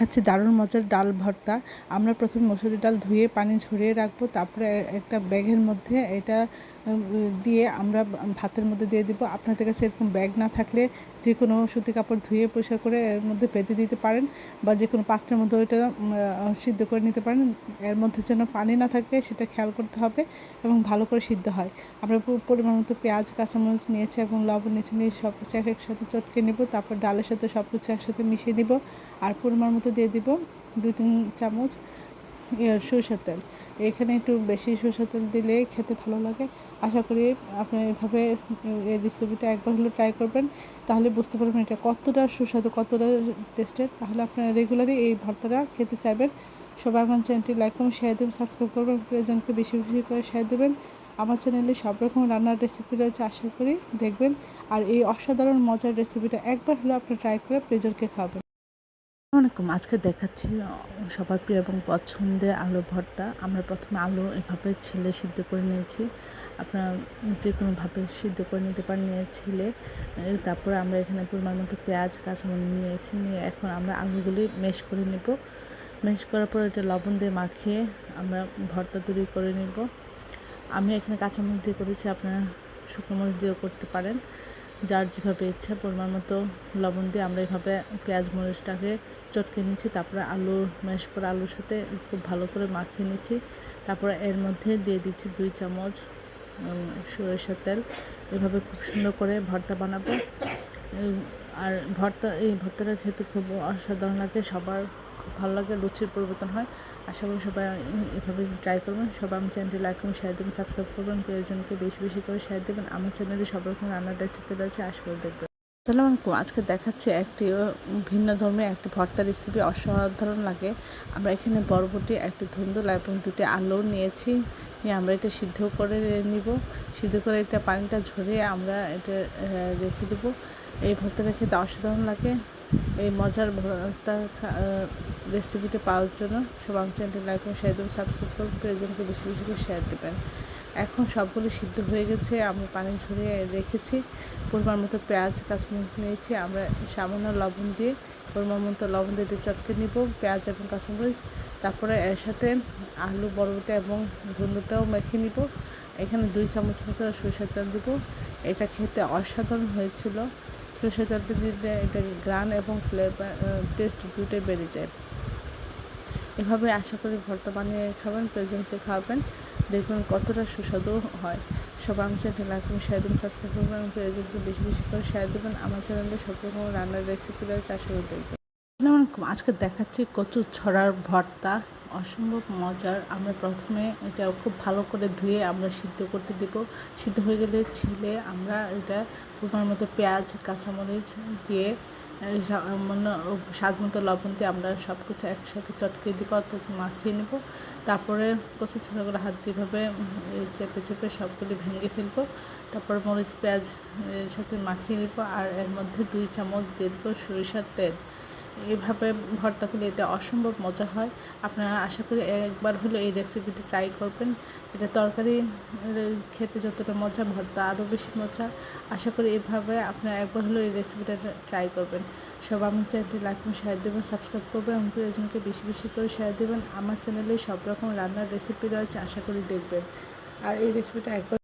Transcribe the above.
দেখাচ্ছি দারুণ মজার ডাল ভর্তা। আমরা প্রথমে মসুরি ডাল ধুয়ে পানি ঝরিয়ে রাখবো, তারপরে একটা ব্যাগের মধ্যে এটা দিয়ে আমরা ভাতের মধ্যে দিয়ে দিব। আপনাদের কাছে এরকম ব্যাগ না থাকলে যে কোনো সুতি কাপড় ধুয়ে পরিষ্কার করে এর মধ্যে বেঁধে দিতে পারেন, বা যে কোনো পাত্রের মধ্যে ওইটা সিদ্ধ করে নিতে পারেন। এর মধ্যে যেন পানি না থাকে সেটা খেয়াল করতে হবে এবং ভালো করে সিদ্ধ হয়। আমরা পরিমাণ মতো পেঁয়াজ, কাঁচামরিচ নিয়েছি এবং লবণ নিয়ে সব কিছু একসাথে চটকে নেব। তারপর ডালের সাথে সব কিছু একসাথে মিশিয়ে দিব। আর পরিমাণ মতো দিয়ে দিব 2-3 চামচ সরষের তেল। এখানে একটু বেশি সরষের তেল দিলে খেতে ভালো লাগে। আশা করি আপনি এভাবে এই রেসিপিটা একবার হলেও ট্রাই করবেন, তাহলে বুঝতে পারবেন এটা কতটা সুস্বাদু, কতটা টেস্টেড। তাহলে আপনারা রেগুলারই এই ভর্তাটা খেতে চাইবেন। সবাই আমার চ্যানেলটি লাইক করুন, শেয়ার দেবেন, সাবস্ক্রাইব করবেন, প্রিয়জনকে বেশি বেশি করে শেয়ার দেবেন। আমার চ্যানেলে সব রকম রান্নার রেসিপি রয়েছে, আশা করি দেখবেন। আর এই অসাধারণ মজার রেসিপিটা একবার হলেও আপনি ট্রাই করে প্রিয়জনকে খাওয়াবেন। আসসালামু আজকে দেখাচ্ছি সবার প্রিয় এবং পছন্দের আলু ভর্তা। আমরা প্রথমে আলু এভাবে ছিলে সিদ্ধ করে নিয়েছি। আপনারা যে কোনোভাবে সিদ্ধ করে নিতে পারেন, ছিলে তারপরে আমরা এখানে পরিমাণ মতো পেঁয়াজ, কাঁচামরিচ নিয়েছি। নিয়ে এখন আমরা আলুগুলি ম্যাশ করে নেব। ম্যাশ করার পর এটা লবণ দিয়ে মাখিয়ে আমরা ভর্তা তৈরি করে নেব। আমি এখানে কাঁচামরিচ দিয়ে করেছি, আপনারা শুকনো মরিচ দিয়েও করতে পারেন, যার যেভাবে ইচ্ছা। পরিমাণ মতো লবণ দিয়ে আমরা এভাবে পেঁয়াজ মরিচটাকে চটকে নিচ্ছি। তারপরে আলু ম্যাশ করে আলুর সাথে খুব ভালো করে মাখিয়ে নিচ্ছি। তারপরে এর মধ্যে দিয়ে দিচ্ছি 2 চামচ সরিষার তেল। এভাবে খুব সুন্দর করে ভর্তা বানাবো। আর এই ভর্তাটা খেতে খুব অসাধারণ লাগে, সবার খুব ভালো লাগে, রুচির পরিবর্তন হয়। আশা করি সবাই এভাবে ট্রাই করবেন। সবাই আমার চ্যানেলটি লাইক করুন, শেয়ার দেবেন, সাবস্ক্রাইব করবেন, প্রিয়জনকে বেশি বেশি করে শেয়ার দেবেন। আমার চ্যানেলে সব রকম রান্নার রেসিপি রয়েছে, আশা করে দেখবেন। আসসালামু আলাইকুম। আজকে দেখাচ্ছি একটি ভিন্ন ধর্মী একটি ভর্তা রেসিপি, অসাধারণ লাগে। আমরা এখানে বরবটি, একটি ধুন্দুল এবং 2টি আলু নিয়েছি। নিয়ে আমরা এটা সিদ্ধ করে নিব। সিদ্ধ করে এটা পানিটা ঝরিয়ে আমরা এটা রেখে দেবো। এই ভর্তাটা খেতে অসাধারণ লাগে। এই মজার ভর্তা রেসিপিটা পাওয়ার জন্য সবাই আমার চ্যানেলটি লাইক করুন, শেয়ার দেবেন, সাবস্ক্রাইব করুন, প্রিয়জনকে বেশি বেশি করে শেয়ার দেবেন। এখন সবগুলো সিদ্ধ হয়ে গেছে, আমি পানি ঝরিয়ে রেখেছি। পরিমাণ মতো পেঁয়াজ, কাঁচামরিচ নিয়েছি। আমরা সামান্য লবণ দিয়ে পরিমাণ মতো লবণ দিয়ে চটকে নিব পেঁয়াজ এবং কাঁচামরিচ। তারপরে এর সাথে আলু, বরবটি এবং ধুন্দুলটাও মেখে নিব। এখানে 2 চামচ মতো সরিষার তেল দিব। এটা খেতে অসাধারণ হয়েছিল। সরষের তেলটা দিলে এটা গ্রান এবং ফ্লেভার, টেস্ট দুটোই বেড়ে যায়। এভাবে আশা করি ভর্তা বানিয়ে খাবেন, প্রিয়জনকে খাওয়াবেন, দেখবেন কতটা সুস্বাদু হয়। সবাই আমার চ্যানেলটি লাইক করুন, শেয়ার দেবেন, সাবস্ক্রাইব করবেন এবং প্রিয়জনকে বেশি বেশি করে শেয়ার দেবেন। আমার চ্যানেলে সব রকম রান্নার রেসিপি রয়েছে, আশা করি দেখবেন। আজকে দেখাচ্ছি কচু ছড়ার ভর্তা, অসম্ভব মজার। আমরা প্রথমে এটা খুব ভালো করে ধুয়ে আমরা সিদ্ধ করতে দেব। সিদ্ধ হয়ে গেলে ছিলে আমরা এটা পরিমাণ মতো পেঁয়াজ, কাঁচামরিচ দিয়ে সামান্য স্বাদ মতো লবণ দিয়ে আমরা সব কিছু একসাথে চটকে দিব, অর্থাৎ মাখিয়ে নেব। তারপরে কচু ছড়াগুলো হাত দিয়ে এভাবে চেপে চেপে সবগুলি ভেঙে ফেলবো। তারপর মরিচ, পেঁয়াজ এর সাথে মাখিয়ে নেব। আর এর মধ্যে 2 চামচ দিয়ে দেবো সরিষার তেল। এইভাবে ভর্তা করলে এটা অসম্ভব মজা হয়। আপনারা আশা করি একবার হলে এই রেসিপিটি ট্রাই করবেন। এটা তরকারি খেতে যতটা মজা, ভর্তা আরও বেশি মজা। আশা করি এভাবে আপনারা একবার হলে এই রেসিপিটা ট্রাই করবেন। সবাই আমার চ্যানেলটি লাইক করুন, শেয়ার দেবেন, সাবস্ক্রাইব করবেন এবং প্রিয়জনকে বেশি বেশি করে শেয়ার দেবেন। আমার চ্যানেলে সব রকম রান্নার রেসিপি রয়েছে, আশা করি দেখবেন। আর এই রেসিপিটা একবার